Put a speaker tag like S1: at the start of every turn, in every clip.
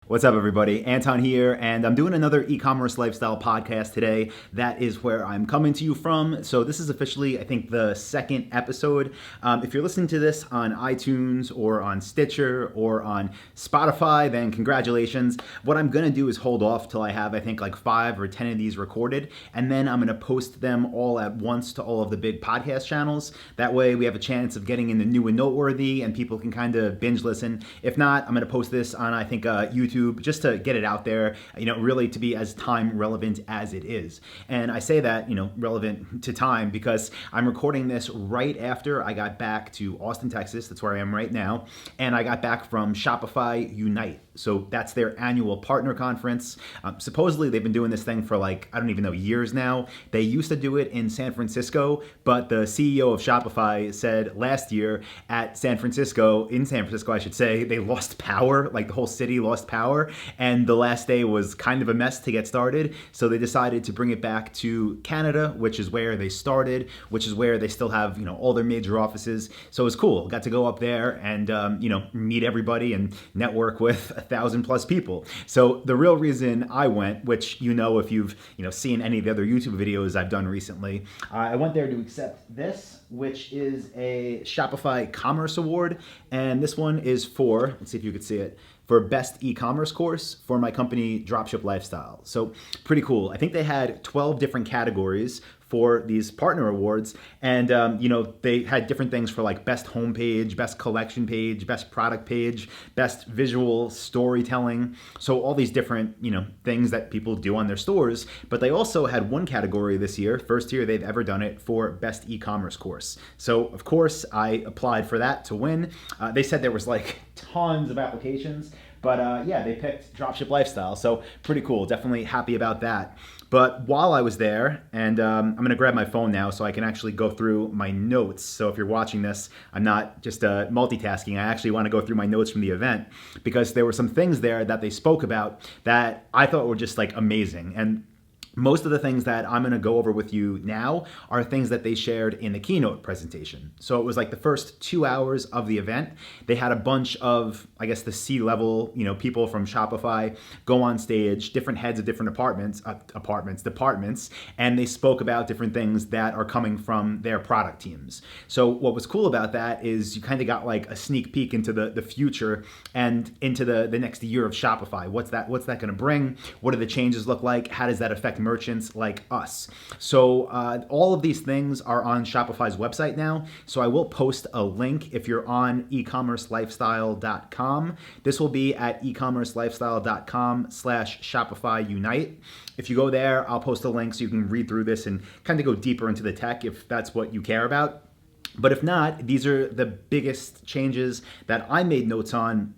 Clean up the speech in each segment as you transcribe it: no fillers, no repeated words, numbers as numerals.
S1: What's up, everybody? Anton here, and I'm doing another e-commerce lifestyle podcast today. That is where I'm coming to you from. So this is officially, I think, the second episode. If you're listening to this on iTunes or on Stitcher or on Spotify, then congratulations. What I'm going to do is hold off till I have, I think, like 5 or 10 of these recorded, and then I'm going to post them all at once to all of the big podcast channels. That way we have a chance of getting in the new and noteworthy, and people can kind of binge listen. If not, I'm going to post this on, I think, YouTube, just to get it out there, really to be as time relevant as it is. And I say that, relevant to time because I'm recording this right after I got back to Austin, Texas. That's where I am right now. And I got back from Shopify Unite. So that's their annual partner conference. Supposedly they've been doing this thing for I don't even know, years now. They used to do it in San Francisco, but the CEO of Shopify said last year in San Francisco, I should say, they lost power, the whole city lost power, and the last day was kind of a mess to get started. So they decided to bring it back to Canada, which is where they started, which is where they still have, all their major offices. So it was cool. Got to go up there and, meet everybody and network with 1,000+ people. So the real reason I went, which if you've seen any of the other YouTube videos I've done recently, I went there to accept this, which is a Shopify Commerce Award, and this one is for, let's see if you could see it, for best e-commerce course for my company Dropship Lifestyle. So pretty cool. I think they had 12 different categories for these partner awards, and they had different things for best homepage, best collection page, best product page, best visual storytelling. So all these different things that people do on their stores. But they also had one category this year, first year they've ever done it, for best e-commerce course. So of course I applied for that to win. They said there was tons of applications, but they picked Dropship Lifestyle. So pretty cool. Definitely happy about that. But while I was there, and I'm going to grab my phone now so I can actually go through my notes. So if you're watching this, I'm not just multitasking. I actually want to go through my notes from the event because there were some things there that they spoke about that I thought were just amazing. And most of the things that I'm going to go over with you now are things that they shared in the keynote presentation. So it was the first 2 hours of the event. They had a bunch of, I guess, the C-level, people from Shopify go on stage, different heads of different departments, and they spoke about different things that are coming from their product teams. So what was cool about that is you kind of got a sneak peek into the future and into the next year of Shopify. What's that going to bring? What do the changes look like? How does that affect merchants like us? So all of these things are on Shopify's website now. So I will post a link if you're on ecommercelifestyle.com. This will be at ecommercelifestyle.com/Shopify Unite. If you go there, I'll post a link so you can read through this and kind of go deeper into the tech if that's what you care about. But if not, these are the biggest changes that I made notes on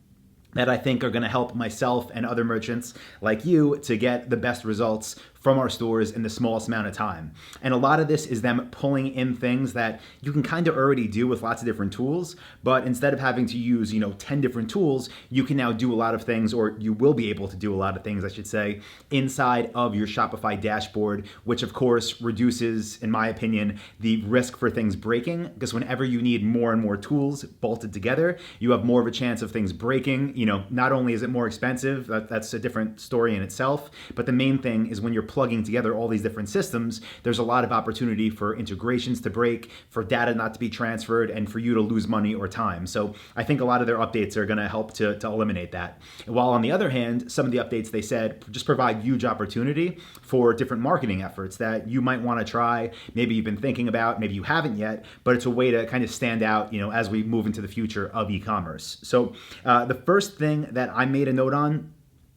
S1: that I think are going to help myself and other merchants like you to get the best results from our stores in the smallest amount of time. And a lot of this is them pulling in things that you can kind of already do with lots of different tools, but instead of having to use, 10 different tools, you can now do a lot of things, or you will be able to do a lot of things, I should say, inside of your Shopify dashboard, which of course reduces, in my opinion, the risk for things breaking, because whenever you need more and more tools bolted together, you have more of a chance of things breaking. Not only is it more expensive, that's a different story in itself, but the main thing is when you're plugging together all these different systems, there's a lot of opportunity for integrations to break, for data not to be transferred, and for you to lose money or time. So I think a lot of their updates are going to help to eliminate that. While on the other hand, some of the updates they said just provide huge opportunity for different marketing efforts that you might want to try. Maybe you've been thinking about, maybe you haven't yet, but it's a way to kind of stand out, as we move into the future of e-commerce. So the first thing that I made a note on,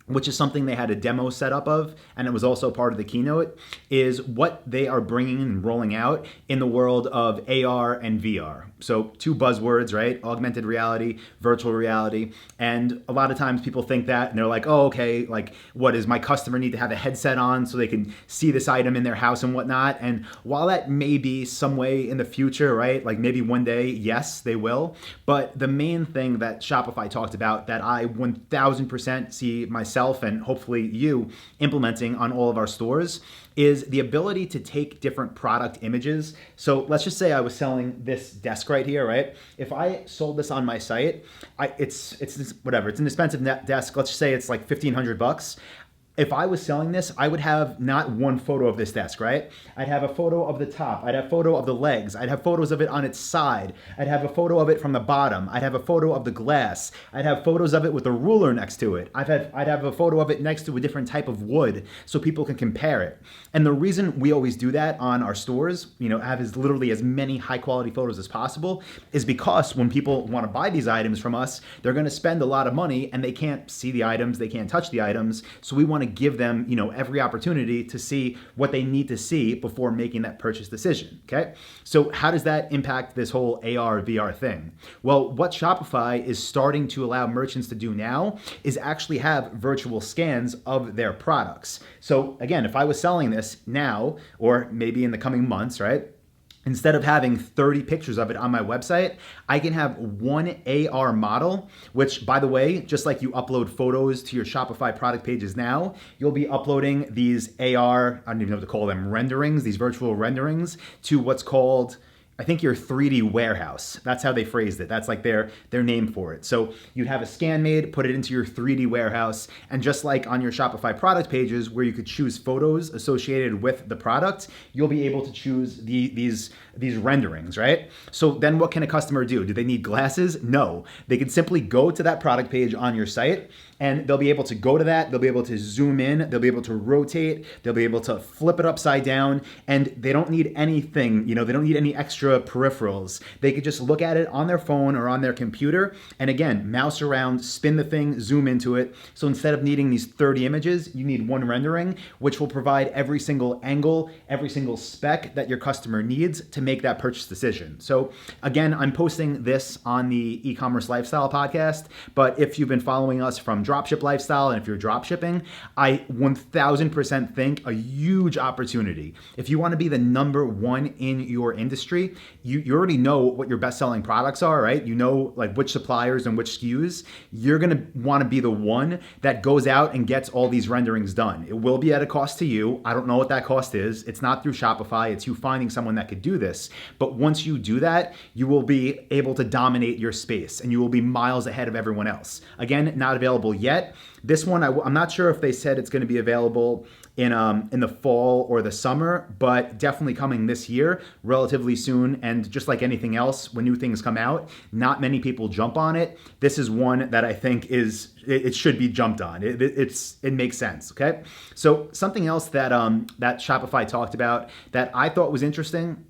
S1: which is something they had a demo set up of, and it was also part of the keynote, is what they are bringing and rolling out in the world of AR and VR. So two buzzwords, right? Augmented reality, virtual reality. And a lot of times people think that and they're like, oh, okay, what does my customer need to have a headset on so they can see this item in their house and whatnot? And while that may be some way in the future, right? Maybe one day, yes, they will. But the main thing that Shopify talked about that I 1000% see myself and hopefully you implementing on all of our stores is the ability to take different product images. So let's just say I was selling this desk right here, right? If I sold this on my site, it's whatever. It's an expensive net desk. Let's just say it's like $1,500. If I was selling this, I would have not one photo of this desk, right? I'd have a photo of the top. I'd have a photo of the legs. I'd have photos of it on its side. I'd have a photo of it from the bottom. I'd have a photo of the glass. I'd have photos of it with a ruler next to it. I'd have a photo of it next to a different type of wood so people can compare it. And the reason we always do that on our stores, have literally as many high quality photos as possible, is because when people want to buy these items from us, they're going to spend a lot of money and they can't see the items, they can't touch the items. So we want to give them, every opportunity to see what they need to see before making that purchase decision, okay? So how does that impact this whole AR, VR thing? Well, what Shopify is starting to allow merchants to do now is actually have virtual scans of their products. So again, if I was selling this now, or maybe in the coming months, right? Instead of having 30 pictures of it on my website, I can have one AR model, which, by the way, just like you upload photos to your Shopify product pages now, you'll be uploading these AR, I don't even know what to call them, renderings, these virtual renderings, to what's called, I think, your 3D warehouse. That's how they phrased it. That's like their name for it. So you'd have a scan made, put it into your 3D warehouse, and just like on your Shopify product pages where you could choose photos associated with the product, you'll be able to choose these renderings, right? So then what can a customer do? Do they need glasses? No. They can simply go to that product page on your site and they'll be able to go to that, they'll be able to zoom in, they'll be able to rotate, they'll be able to flip it upside down, and they don't need anything, they don't need any extra peripherals. They could just look at it on their phone or on their computer, and again, mouse around, spin the thing, zoom into it. So instead of needing these 30 images, you need one rendering, which will provide every single angle, every single spec that your customer needs to make that purchase decision. So again, I'm posting this on the eCommerce Lifestyle podcast, but if you've been following us from Dropship Lifestyle, and if you're dropshipping, I 1000% think a huge opportunity. If you want to be the number one in your industry, you already know what your best-selling products are, right? You know like which suppliers and which SKUs. You're going to want to be the one that goes out and gets all these renderings done. It will be at a cost to you. I don't know what that cost is. It's not through Shopify. It's you finding someone that could do this. But once you do that, you will be able to dominate your space and you will be miles ahead of everyone else. Again, not available yet. This one, I'm not sure if they said it's going to be available in the fall or the summer, but definitely coming this year, relatively soon. And just like anything else, when new things come out, not many people jump on it. This is one that I think it should be jumped on. It makes sense. Okay. So something else that that Shopify talked about that I thought was interesting.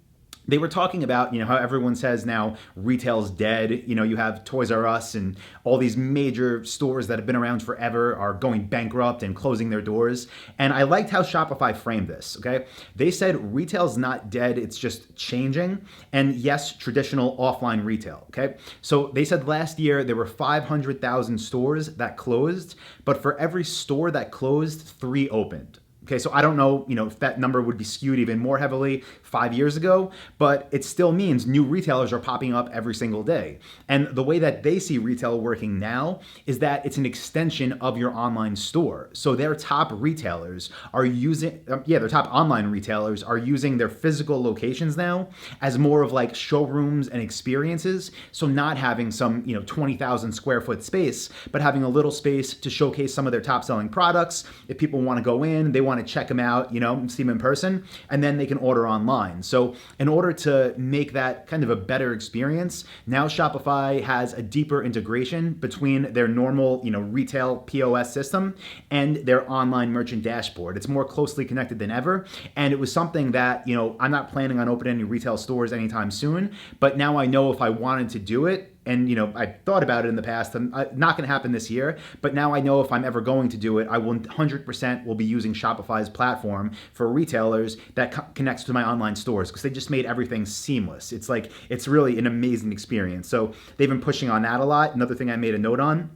S1: They were talking about, how everyone says now retail's dead. You have Toys R Us and all these major stores that have been around forever are going bankrupt and closing their doors. And I liked how Shopify framed this, okay? They said retail's not dead, it's just changing. And yes, traditional offline retail, okay? So they said last year there were 500,000 stores that closed, but for every store that closed, 3 opened. Okay, so I don't know, if that number would be skewed even more heavily 5 years ago, but it still means new retailers are popping up every single day. And the way that they see retail working now is that it's an extension of your online store. So their top retailers are using, their top online retailers are using their physical locations now as more of like showrooms and experiences. So not having some, 20,000 square foot space, but having a little space to showcase some of their top selling products. If people want to go in, they want to check them out, see them in person, and then they can order online. So in order to make that kind of a better experience, now Shopify has a deeper integration between their normal, retail POS system and their online merchant dashboard. It's more closely connected than ever. And it was something that, I'm not planning on opening any retail stores anytime soon, but now I know if I wanted to do it, and, I thought about it in the past, not going to happen this year, but now I know if I'm ever going to do it, I 100% will be using Shopify's platform for retailers that connects to my online stores because they just made everything seamless. It's really an amazing experience. So they've been pushing on that a lot. Another thing I made a note on.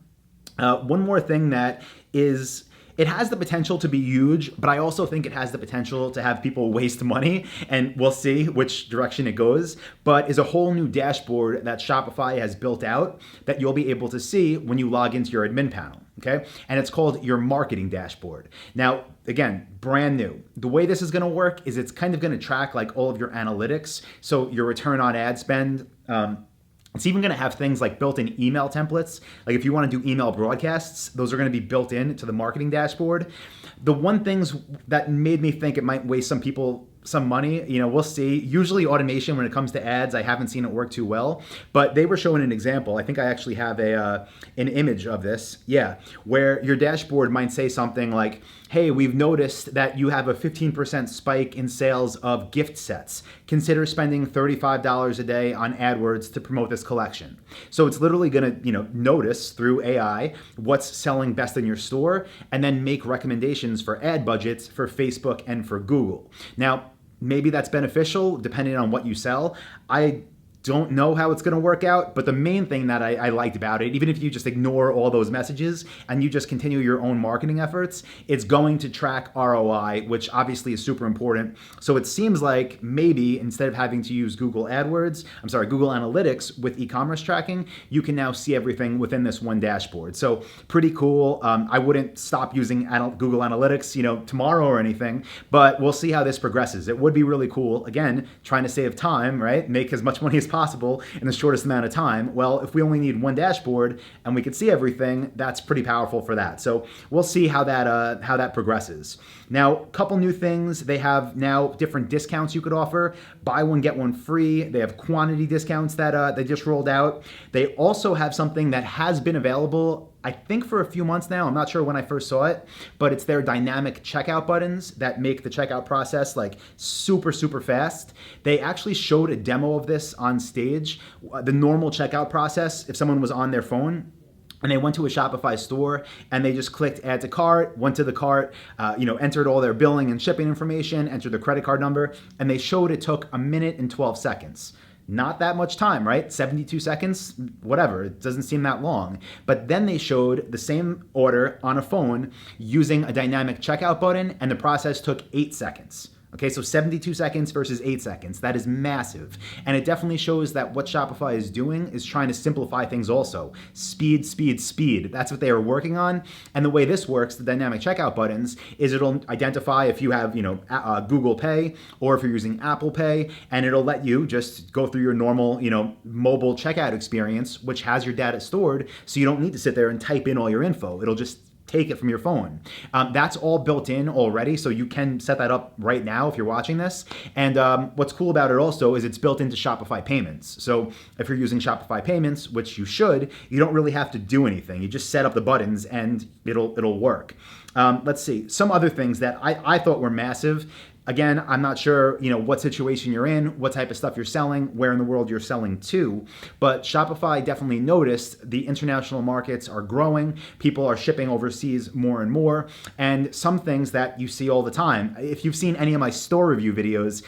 S1: One more thing that is... It has the potential to be huge, but I also think it has the potential to have people waste money, and we'll see which direction it goes, but is a whole new dashboard that Shopify has built out that you'll be able to see when you log into your admin panel. okay? And it's called your marketing dashboard. Now, again, brand new. The way this is gonna work is it's kind of gonna track like all of your analytics. So your return on ad spend, it's even going to have things like built-in email templates. Like if you want to do email broadcasts, those are going to be built in to the marketing dashboard. The one things that made me think it might waste some people some money, we'll see. Usually automation when it comes to ads, I haven't seen it work too well, but they were showing an example. I think I actually have an image of this. Yeah, where your dashboard might say something like, hey, we've noticed that you have a 15% spike in sales of gift sets. Consider spending $35 a day on AdWords to promote this collection. So it's literally going to, notice through AI what's selling best in your store and then make recommendations for ad budgets for Facebook and for Google. Now, maybe that's beneficial depending on what you sell. I don't know how it's going to work out, but the main thing that I liked about it, even if you just ignore all those messages and you just continue your own marketing efforts, it's going to track ROI, which obviously is super important. So it seems like maybe instead of having to use Google Analytics with e-commerce tracking, you can now see everything within this one dashboard. So pretty cool. I wouldn't stop using Google Analytics, tomorrow or anything, but we'll see how this progresses. It would be really cool. Again, trying to save time, right? Make as much money as possible in the shortest amount of time. Well, if we only need one dashboard and we can see everything, that's pretty powerful for that. So we'll see how that progresses. Now, a couple new things. They have now different discounts you could offer. Buy one, get one free. They have quantity discounts that they just rolled out. They also have something that has been available, I think, for a few months now. I'm not sure when I first saw it, but it's their dynamic checkout buttons that make the checkout process like super, super fast. They actually showed a demo of this on stage. The normal checkout process, if someone was on their phone and they went to a Shopify store and they just clicked add to cart, went to the cart, entered all their billing and shipping information, entered the credit card number, and they showed it took 1 minute and 12 seconds. Not that much time, right? 72 seconds, whatever. It doesn't seem that long. But then they showed the same order on a phone using a dynamic checkout button, and the process took 8 seconds. Okay, so 72 seconds versus 8 seconds. That is massive. And it definitely shows that what Shopify is doing is trying to simplify things also. Speed, speed, speed. That's what they are working on. And the way this works, the dynamic checkout buttons, is it'll identify if you have, Google Pay or if you're using Apple Pay, and it'll let you just go through your normal, mobile checkout experience, which has your data stored, so you don't need to sit there and type in all your info. It'll just take it from your phone. That's all built in already, so you can set that up right now if you're watching this. And what's cool about it also is it's built into Shopify Payments. So if you're using Shopify Payments, which you should, you don't really have to do anything. You just set up the buttons and it'll work. Let's see, some other things that I thought were massive. Again, I'm not sure, what situation you're in, what type of stuff you're selling, where in the world you're selling to, but Shopify definitely noticed the international markets are growing. People are shipping overseas more and more, and some things that you see all the time. If you've seen any of my store review videos,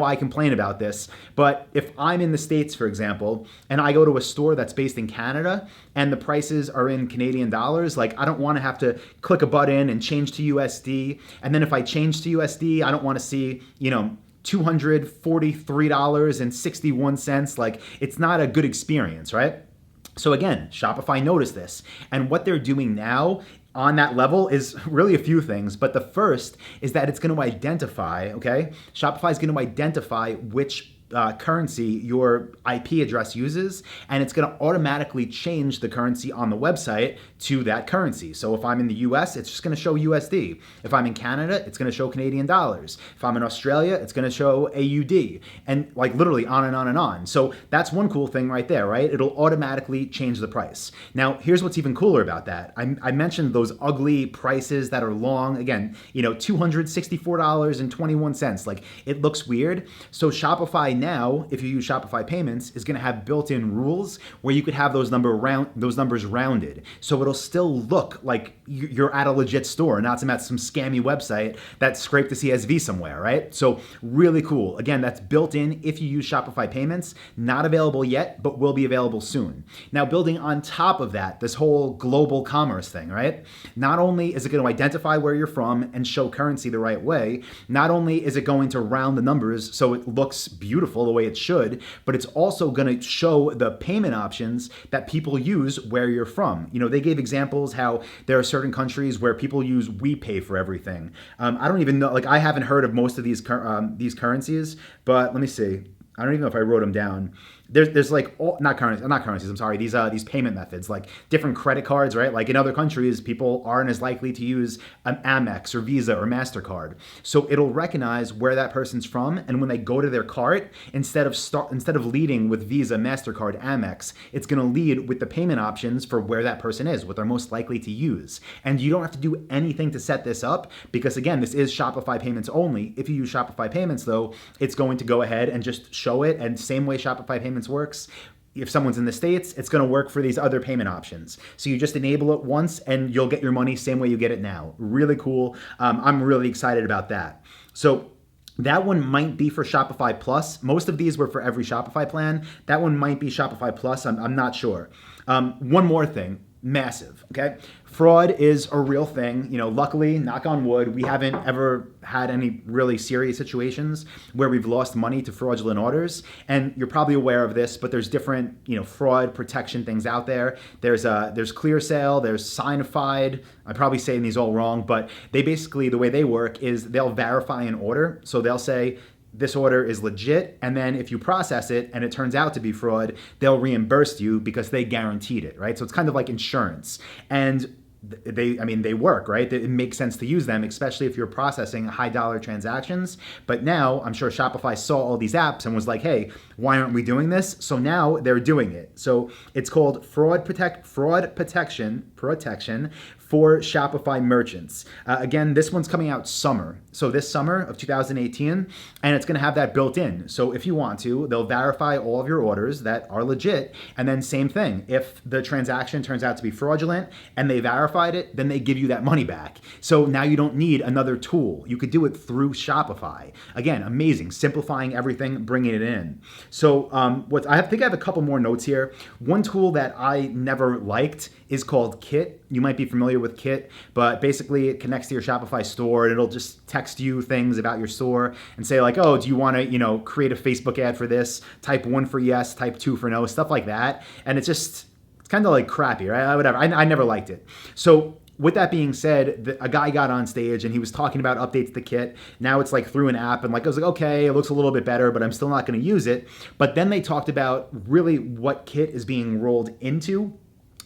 S1: I complain about this, but if I'm in the States, for example, and I go to a store that's based in Canada and the prices are in Canadian dollars, like I don't want to have to click a button and change to USD. And then if I change to USD, I don't want to see, $243.61. Like it's not a good experience, right? So again, Shopify noticed this. And what they're doing now on that level is really a few things, but the first is that it's going to identify, Shopify is going to identify which currency your IP address uses, and it's going to automatically change the currency on the website to that currency. So if I'm in the US, it's just going to show USD. If I'm in Canada, it's going to show Canadian dollars. If I'm in Australia, it's going to show AUD, and like literally on and on and on. So that's one cool thing right there, right? It'll automatically change the price. Now, here's what's even cooler about that. I mentioned those ugly prices that are long. Again, $264.21. Like it looks weird. So Shopify now, if you use Shopify Payments, is going to have built-in rules where you could have those numbers rounded. So it'll still look like you're at a legit store, not some scammy website that scraped a CSV somewhere, right? So really cool. Again, that's built in if you use Shopify Payments. Not available yet, but will be available soon. Now, building on top of that, this whole global commerce thing, right? Not only is it going to identify where you're from and show currency the right way, not only is it going to round the numbers so it looks beautiful the way it should, but it's also going to show the payment options that people use where you're from. They gave gave examples how there are certain countries where people use WePay for everything. I don't even know, like I haven't heard of most of these currencies, but let me see. I don't even know if I wrote them down. There's like not currencies. I'm sorry. These payment methods, like different credit cards, right? Like in other countries, people aren't as likely to use an Amex or Visa or MasterCard. So it'll recognize where that person's from, and when they go to their cart, instead of leading with Visa, MasterCard, Amex, it's going to lead with the payment options for where that person is, what they're most likely to use. And you don't have to do anything to set this up because again, this is Shopify Payments only. If you use Shopify Payments though, it's going to go ahead and just show it, and same way Shopify Payments works. If someone's in the States, it's going to work for these other payment options. So you just enable it once and you'll get your money same way you get it now. Really cool. I'm really excited about that. So that one might be for Shopify Plus. Most of these were for every Shopify plan. That one might be Shopify Plus. I'm not sure. One more thing. Massive, okay? Fraud is a real thing. Luckily, knock on wood, we haven't ever had any really serious situations where we've lost money to fraudulent orders. And you're probably aware of this, but there's different, fraud protection things out there. There's ClearSale, there's Signified. I'm probably saying these all wrong, but they basically, the way they work is they'll verify an order. So they'll say, this order is legit, and then if you process it and it turns out to be fraud, they'll reimburse you because they guaranteed it, right? So it's kind of like insurance. And they work, right? It makes sense to use them, especially if you're processing high dollar transactions. But now I'm sure Shopify saw all these apps and was like, hey, why aren't we doing this? So now they're doing it. So it's called fraud protection for Shopify merchants. Again, this one's coming out summer. So this summer of 2018, and it's gonna have that built in. So if you want to, they'll verify all of your orders that are legit. And then same thing, if the transaction turns out to be fraudulent and they verified it, then they give you that money back. So now you don't need another tool. You could do it through Shopify. Again, amazing, simplifying everything, bringing it in. So I think I have a couple more notes here. One tool that I never liked is called Kit. You might be familiar with Kit, but basically it connects to your Shopify store and it'll just text you things about your store and say like, oh, do you want to, create a Facebook ad for this? Type 1 for yes, type 2 for no, stuff like that. And it's kind of like crappy, right? Whatever. I never liked it. So with that being said, a guy got on stage and he was talking about updates to Kit. Now it's like through an app, and I was like, okay, it looks a little bit better, but I'm still not going to use it. But then they talked about really what Kit is being rolled into.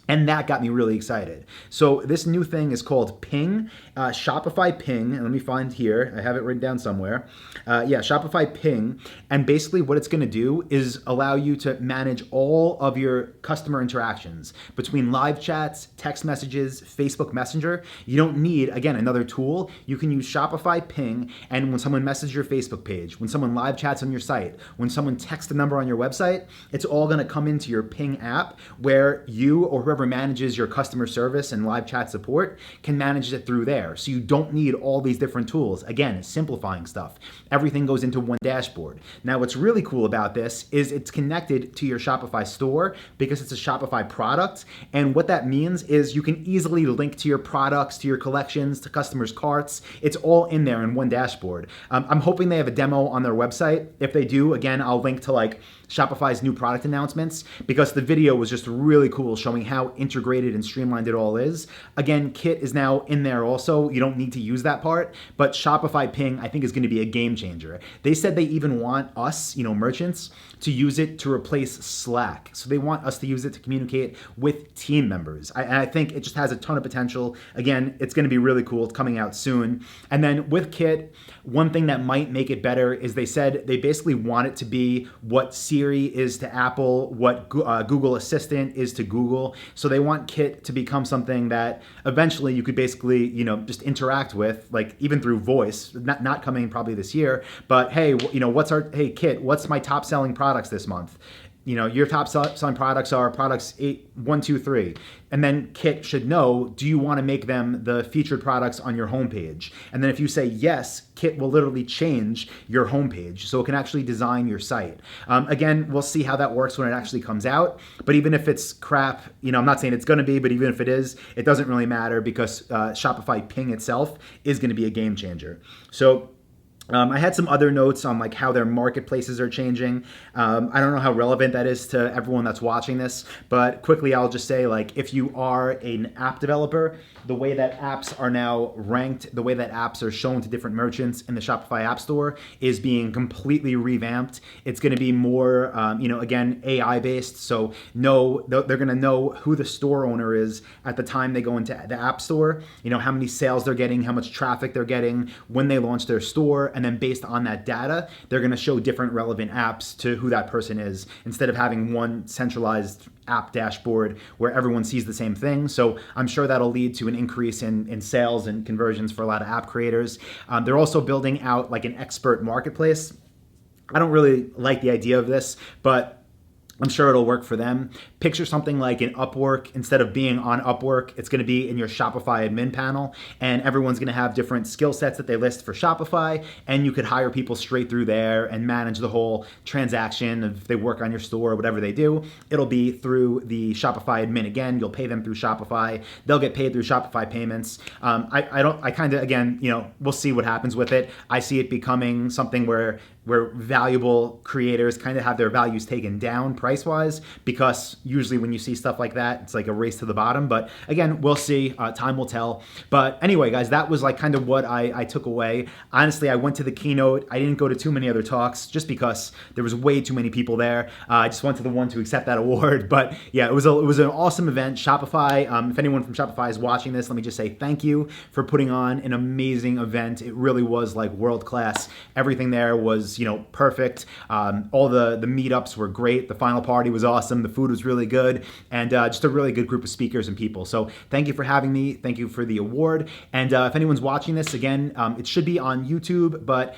S1: And that got me really excited. So this new thing is called Ping, Shopify Ping. And let me find here. I have it written down somewhere. Shopify Ping. And basically what it's going to do is allow you to manage all of your customer interactions between live chats, text messages, Facebook Messenger. You don't need, again, another tool. You can use Shopify Ping. And when someone messages your Facebook page, when someone live chats on your site, when someone texts a number on your website, it's all going to come into your Ping app where you or whoever manages your customer service and live chat support can manage it through there. So you don't need all these different tools. Again, simplifying stuff. Everything goes into one dashboard. Now, what's really cool about this is it's connected to your Shopify store because it's a Shopify product. And what that means is you can easily link to your products, to your collections, to customers' carts. It's all in there in one dashboard. I'm hoping they have a demo on their website. If they do, again, I'll link to Shopify's new product announcements because the video was just really cool showing how integrated and streamlined it all is. Again, Kit is now in there also. You don't need to use that part, but Shopify Ping I think is going to be a game changer. They said they even want us, merchants, to use it to replace Slack. So they want us to use it to communicate with team members. I think it just has a ton of potential. Again, it's going to be really cool. It's coming out soon. And then with Kit, one thing that might make it better is they said they basically want it to be what Siri is to Apple, what Google Assistant is to Google. So they want Kit to become something that eventually you could basically, just interact with, even through voice, not coming probably this year, but hey, hey Kit, what's my top selling products this month? Your top selling products are products 1, 2, 3. And then Kit should know, do you want to make them the featured products on your homepage? And then if you say yes, Kit will literally change your homepage. So it can actually design your site. Again, we'll see how that works when it actually comes out. But even if it's crap, I'm not saying it's going to be, but even if it is, it doesn't really matter because Shopify Ping itself is going to be a game changer. So I had some other notes on like how their marketplaces are changing. I don't know how relevant that is to everyone that's watching this, but quickly I'll just say, like, if you are an app developer, the way that apps are now ranked, the way that apps are shown to different merchants in the Shopify App Store is being completely revamped. It's going to be more, again, AI based. So they're going to know who the store owner is at the time they go into the App Store. How many sales they're getting, how much traffic they're getting when they launch their store, and then based on that data, they're going to show different relevant apps to who that person is, instead of having one centralized app dashboard where everyone sees the same thing. So I'm sure that'll lead to an increase in sales and conversions for a lot of app creators. They're also building out like an expert marketplace. I don't really like the idea of this, but I'm sure it'll work for them. Picture something like an Upwork. Instead of being on Upwork, it's going to be in your Shopify admin panel, and everyone's going to have different skill sets that they list for Shopify, and you could hire people straight through there and manage the whole transaction. If they work on your store or whatever they do, it'll be through the Shopify admin. Again, you'll pay them through Shopify. They'll get paid through Shopify payments. We'll see what happens with it. I see it becoming something where valuable creators kind of have their values taken down price-wise, because usually when you see stuff like that, it's like a race to the bottom. But again, we'll see. Time will tell. But anyway, guys, that was like kind of what I took away. Honestly, I went to the keynote. I didn't go to too many other talks just because there was way too many people there. I just went to the one to accept that award. But yeah, it was an awesome event. Shopify, if anyone from Shopify is watching this, let me just say thank you for putting on an amazing event. It really was like world class. Everything there was perfect. All the meetups were great. The final party was awesome. The food was really good, and just a really good group of speakers and people. So thank you for having me. Thank you for the award. And if anyone's watching this, again, it should be on YouTube, but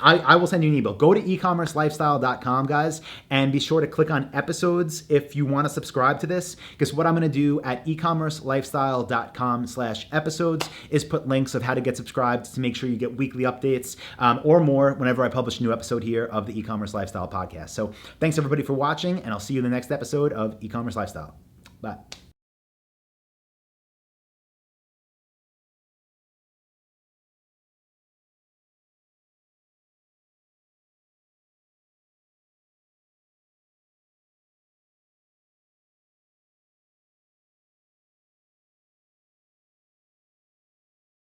S1: I will send you an email. Go to ecommercelifestyle.com, guys, and be sure to click on episodes if you want to subscribe to this, because what I'm going to do at ecommercelifestyle.com/episodes is put links of how to get subscribed to make sure you get weekly updates or more whenever I publish a new episode here of the E-Commerce Lifestyle Podcast. So thanks everybody for watching, and I'll see you in the next episode of E-Commerce Lifestyle. Bye.